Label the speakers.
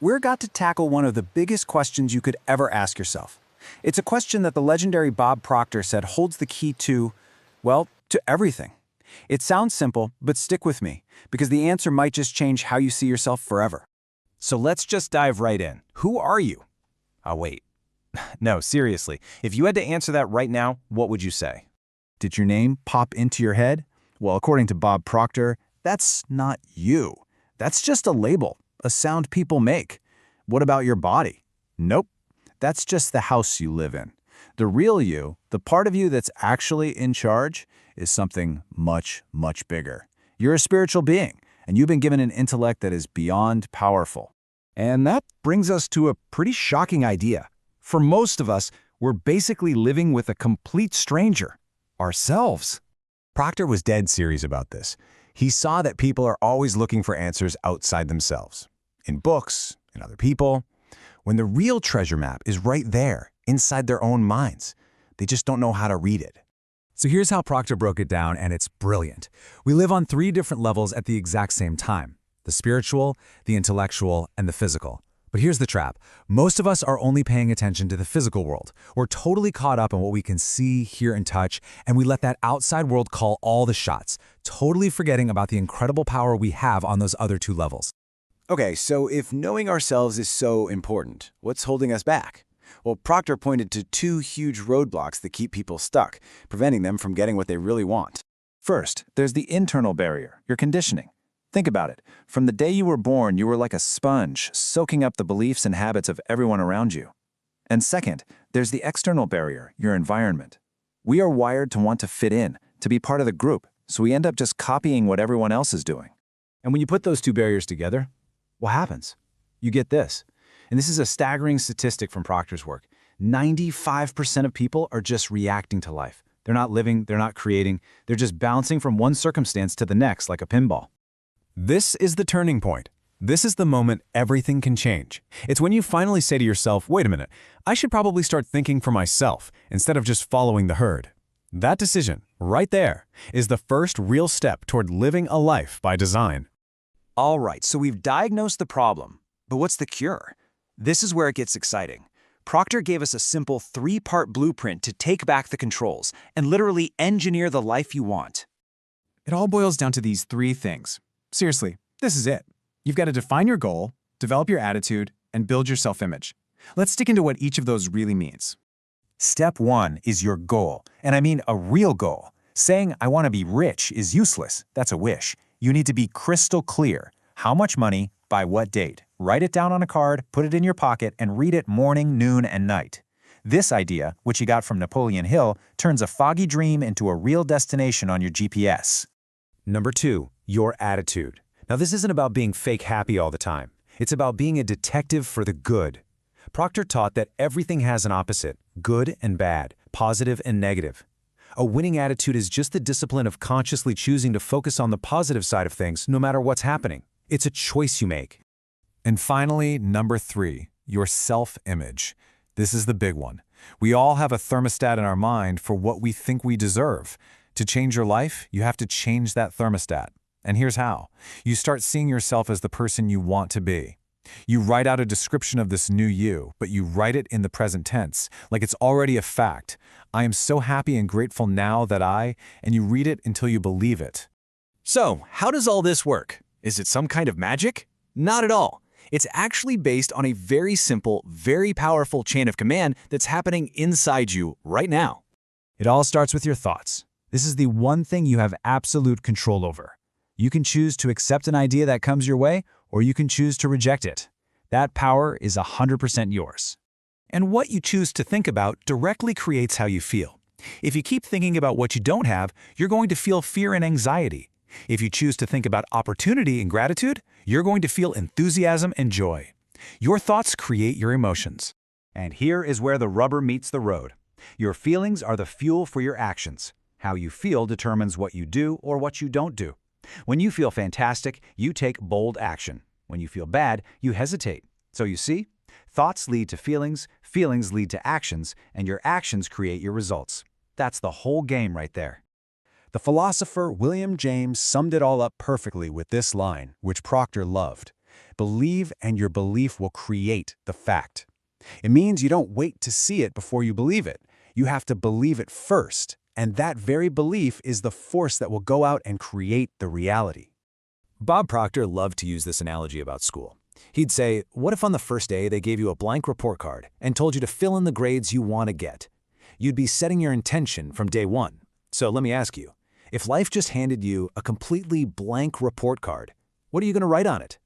Speaker 1: We're got to tackle one of the biggest questions you could ever ask yourself. It's a question that the legendary Bob Proctor said holds the key to, well, to everything. It sounds simple, but stick with me, because the answer might just change how you see yourself forever.
Speaker 2: So let's just dive right in. Who are you? Oh, wait. No, seriously. If you had to answer that right now, what would you say?
Speaker 1: Did your name pop into your head? Well, according to Bob Proctor, that's not you. That's just a label, a sound people make. What about your body? Nope. That's just the house you live in. The real you, the part of you that's actually in charge, is something much, much bigger. You're a spiritual being, and you've been given an intellect that is beyond powerful.
Speaker 2: And that brings us to a pretty shocking idea. For most of us, we're basically living with a complete stranger, ourselves. Proctor was dead serious about this. He saw that people are always looking for answers outside themselves, in books, in other people, when the real treasure map is right there, inside their own minds. They just don't know how to read it.
Speaker 3: So here's how Proctor broke it down, and it's brilliant. We live on 3 different levels at the exact same time: the spiritual, the intellectual, and the physical. But here's the trap. Most of us are only paying attention to the physical world. We're totally caught up in what we can see, hear, and touch, and we let that outside world call all the shots, totally forgetting about the incredible power we have on those other 2 levels.
Speaker 1: Okay, so if knowing ourselves is so important, what's holding us back? Well, Proctor pointed to 2 huge roadblocks that keep people stuck, preventing them from getting what they really want. First, there's the internal barrier, your conditioning. Think about it. From the day you were born, you were like a sponge, soaking up the beliefs and habits of everyone around you. And second, there's the external barrier, your environment. We are wired to want to fit in, to be part of the group, so we end up just copying what everyone else is doing. And when you put those 2 barriers together, what happens? You get this. And this is a staggering statistic from Proctor's work. 95% of people are just reacting to life. They're not living, they're not creating, they're just bouncing from one circumstance to the next like a pinball.
Speaker 2: This is the turning point. This is the moment everything can change. It's when you finally say to yourself, wait a minute, I should probably start thinking for myself instead of just following the herd. That decision, right there, is the first real step toward living a life by design.
Speaker 1: All right, so we've diagnosed the problem, but what's the cure? This is where it gets exciting. Proctor gave us a simple 3-part blueprint to take back the controls and literally engineer the life you want.
Speaker 4: It all boils down to these 3 things. Seriously, this is it. You've got to define your goal, develop your attitude, and build your self-image. Let's dig into what each of those really means.
Speaker 2: Step 1 is your goal, and I mean a real goal. Saying, I want to be rich is useless. That's a wish. You need to be crystal clear. How much money, by what date? Write it down on a card, put it in your pocket, and read it morning, noon, and night. This idea, which you got from Napoleon Hill, turns a foggy dream into a real destination on your GPS.
Speaker 3: Number 2, your attitude. Now, this isn't about being fake happy all the time. It's about being a detective for the good. Proctor taught that everything has an opposite, good and bad, positive and negative. A winning attitude is just the discipline of consciously choosing to focus on the positive side of things no matter what's happening. It's a choice you make.
Speaker 5: And finally, number 3, your self-image. This is the big one. We all have a thermostat in our mind for what we think we deserve. To change your life, you have to change that thermostat. And here's how. You start seeing yourself as the person you want to be. You write out a description of this new you, but you write it in the present tense, like it's already a fact. I am so happy and grateful now that and you read it until you believe it.
Speaker 1: So, how does all this work? Is it some kind of magic? Not at all. It's actually based on a very simple, very powerful chain of command that's happening inside you right now.
Speaker 3: It all starts with your thoughts. This is the one thing you have absolute control over. You can choose to accept an idea that comes your way, or you can choose to reject it. That power is 100% yours.
Speaker 2: And what you choose to think about directly creates how you feel. If you keep thinking about what you don't have, you're going to feel fear and anxiety. If you choose to think about opportunity and gratitude, you're going to feel enthusiasm and joy. Your thoughts create your emotions.
Speaker 6: And here is where the rubber meets the road. Your feelings are the fuel for your actions. How you feel determines what you do or what you don't do. When you feel fantastic, you take bold action. When you feel bad, you hesitate. So you see, thoughts lead to feelings, feelings lead to actions, and your actions create your results. That's the whole game right there.
Speaker 5: The philosopher William James summed it all up perfectly with this line, which Proctor loved.
Speaker 2: Believe and your belief will create the fact. It means you don't wait to see it before you believe it. You have to believe it first, and that very belief is the force that will go out and create the reality.
Speaker 3: Bob Proctor loved to use this analogy about school. He'd say, what if on the first day they gave you a blank report card and told you to fill in the grades you want to get? You'd be setting your intention from day one. So let me ask you, if life just handed you a completely blank report card, what are you going to write on it?